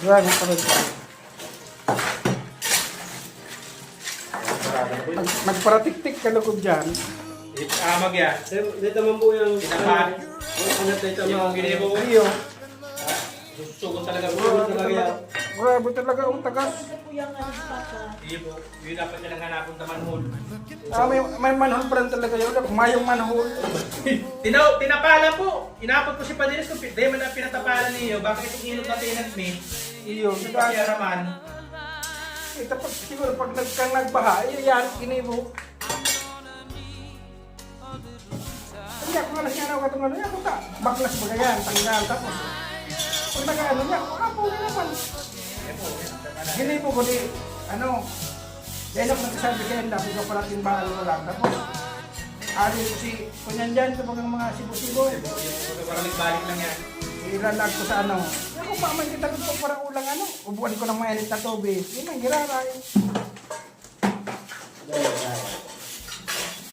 Yan, kapatid. Magparatik-tik ka lugod dyan. Amag yan. Dito man po yung Pinaka. ano dito Yung ginibo ko. Iyo. Susugon talaga. Grabe talaga ang tagas. Hindi po. Yun dapat nilang hanapon na manhole. May manhole pa rin talaga yun. Mayong manhole. Tinapala po. Inapot ko si Padilis kung di man ang pinatapalan niyo. Bakit itong inot na tinat me? Iyo. Sa pasyaraman. Ito pag siguro pag nagbaha, yan, ginibo. Hindi ako nga nasya na ako itong ano yan. Baklas ba ganyan, tanggal. Tapos, pag nag-ano niya, makapunin naman. Ginibo ko di, ano, dahil ako nagsasabi kayo, dapat ko pala timbahan ko lang. Tapos, ali ko si, kunyan dyan, ito pag mga sibo-sibo. Parang nagbalik lang yan. Ilalag ko sa ano. Ako pa man kita gusto parang ulang ano. Ubuan ko ng mainit na tubig. Yun ang giraray.